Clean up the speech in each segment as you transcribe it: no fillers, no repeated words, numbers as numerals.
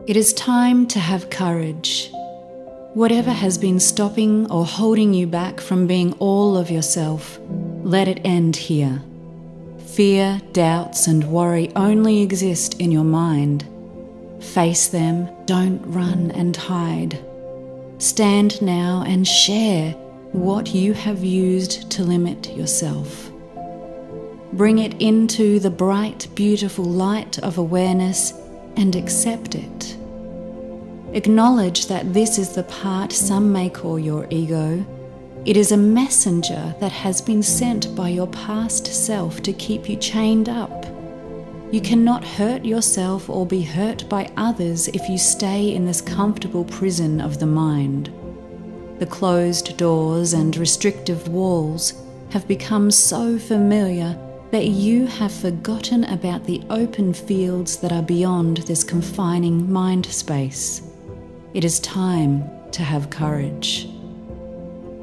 It is time to have courage. Whatever has been stopping or holding you back from being all of yourself, let it end here. Fear, doubts, and worry only exist in your mind. Face them, don't run and hide. Stand now and share what you have used to limit yourself. Bring it into the bright, beautiful light of awareness and accept it. Acknowledge that this is the part some may call your ego. It is a messenger that has been sent by your past self to keep you chained up. You cannot hurt yourself or be hurt by others if you stay in this comfortable prison of the mind. The closed doors and restrictive walls have become so familiar that you have forgotten about the open fields that are beyond this confining mind space. It is time to have courage.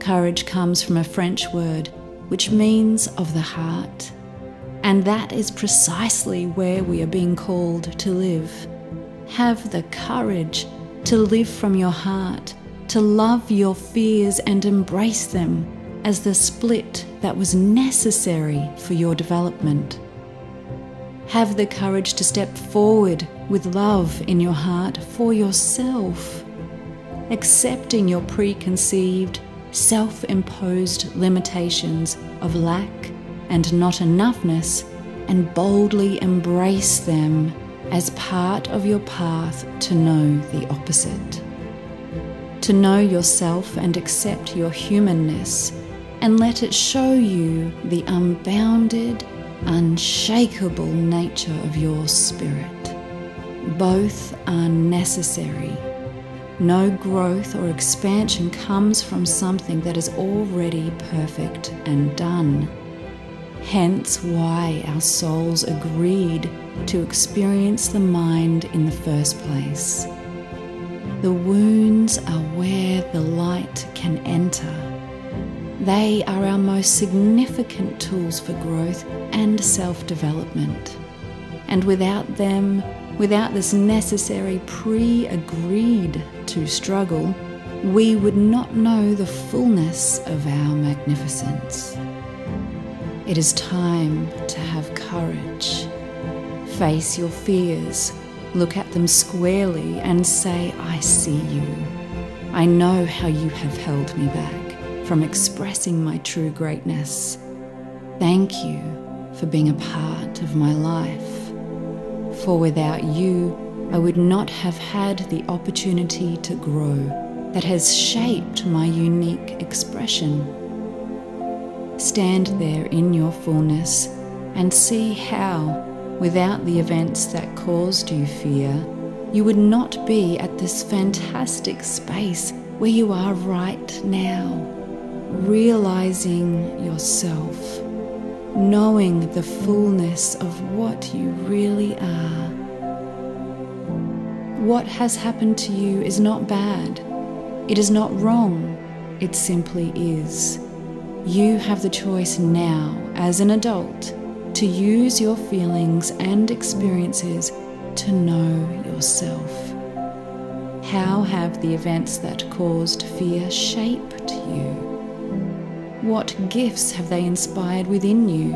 Courage comes from a French word which means of the heart, and that is precisely where we are being called to live. Have the courage to live from your heart, to love your fears and embrace them as the split that was necessary for your development. Have the courage to step forward with love in your heart for yourself, accepting your preconceived, self-imposed limitations of lack and not enoughness, and boldly embrace them as part of your path to know the opposite. To know yourself and accept your humanness, and let it show you the unbounded, unshakable nature of your spirit. Both are necessary. No growth or expansion comes from something that is already perfect and done. Hence why our souls agreed to experience the mind in the first place. The wounds are where the light can enter. They are our most significant tools for growth and self-development. And without them, without this necessary pre-agreed to struggle, we would not know the fullness of our magnificence. It is time to have courage. Face your fears, look at them squarely and say, I see you. I know how you have held me back from expressing my true greatness. Thank you for being a part of my life. For without you, I would not have had the opportunity to grow that has shaped my unique expression. Stand there in your fullness and see how, without the events that caused you fear, you would not be at this fantastic space where you are right now, realizing yourself, knowing the fullness of what you really are. What has happened to you is not bad. It is not wrong. It simply is. You have the choice now, as an adult, to use your feelings and experiences to know yourself. How have the events that caused fear shaped you? What gifts have they inspired within you?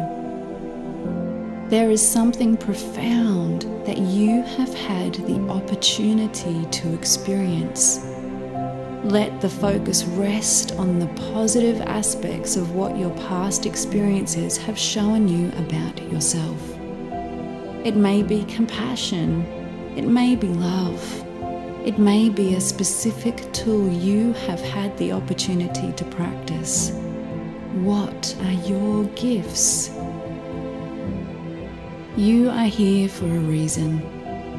There is something profound that you have had the opportunity to experience. Let the focus rest on the positive aspects of what your past experiences have shown you about yourself. It may be compassion, it may be love, it may be a specific tool you have had the opportunity to practice. What are your gifts? You are here for a reason,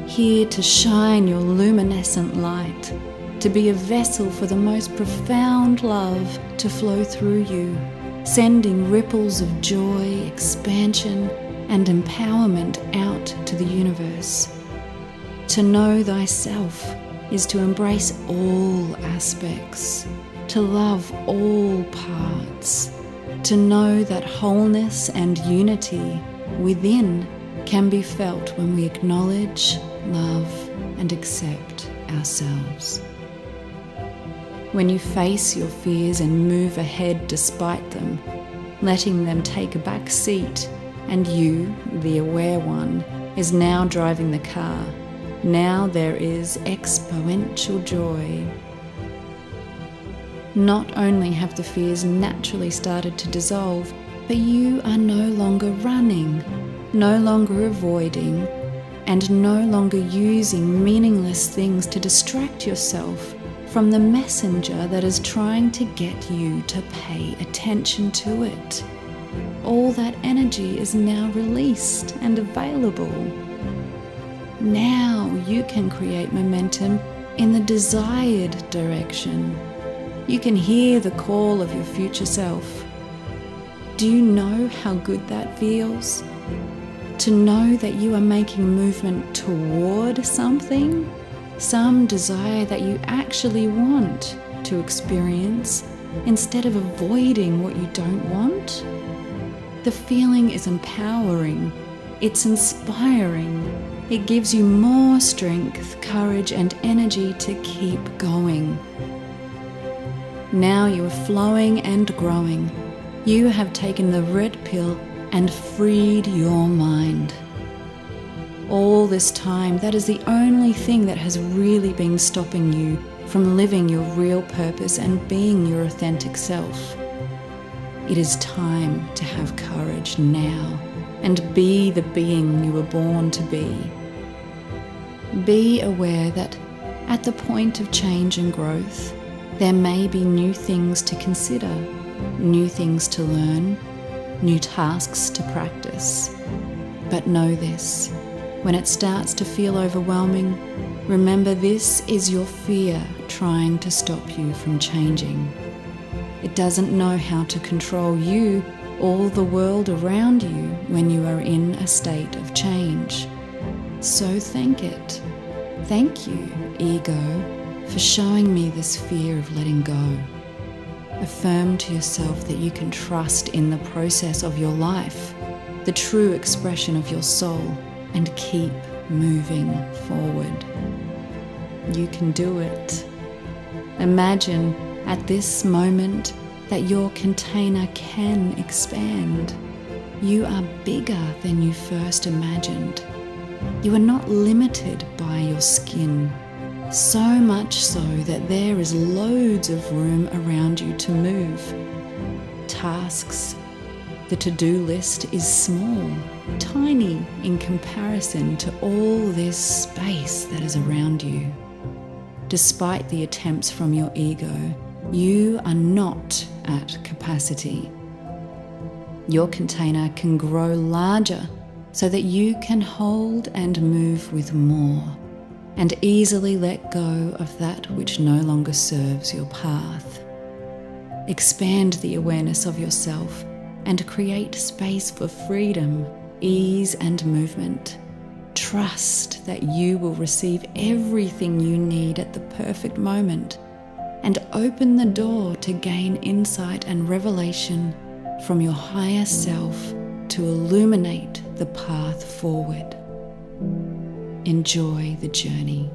here to shine your luminescent light, to be a vessel for the most profound love to flow through you, sending ripples of joy, expansion, and empowerment out to the universe. To know thyself is to embrace all aspects, to love all parts, to know that wholeness and unity within can be felt when we acknowledge, love, and accept ourselves. When you face your fears and move ahead despite them, letting them take a back seat, and you, the aware one, is now driving the car, now there is exponential joy. Not only have the fears naturally started to dissolve, but you are no longer running, no longer avoiding, and no longer using meaningless things to distract yourself from the messenger that is trying to get you to pay attention to it. All that energy is now released and available. Now you can create momentum in the desired direction. You can hear the call of your future self. Do you know how good that feels? To know that you are making movement toward something, some desire that you actually want to experience, instead of avoiding what you don't want. The feeling is empowering, it's inspiring, it gives you more strength, courage, and energy to keep going. Now you are flowing and growing. You have taken the red pill and freed your mind. All this time, that is the only thing that has really been stopping you from living your real purpose and being your authentic self. It is time to have courage now and be the being you were born to be. Be aware that at the point of change and growth, there may be new things to consider, new things to learn, new tasks to practice. But know this, when it starts to feel overwhelming, remember this is your fear trying to stop you from changing. It doesn't know how to control you or the world around you when you are in a state of change. So thank it. Thank you, ego, for showing me this fear of letting go. Affirm to yourself that you can trust in the process of your life, the true expression of your soul, and keep moving forward. You can do it. Imagine at this moment that your container can expand. You are bigger than you first imagined. You are not limited by your skin, so much so that there is loads of room around you to move. Tasks. The to-do list is small, tiny in comparison to all this space that is around you. Despite the attempts from your ego, you are not at capacity. Your container can grow larger so that you can hold and move with more, and easily let go of that which no longer serves your path. Expand the awareness of yourself and create space for freedom, ease, and movement. Trust that you will receive everything you need at the perfect moment, and open the door to gain insight and revelation from your higher self to illuminate the path forward. Enjoy the journey.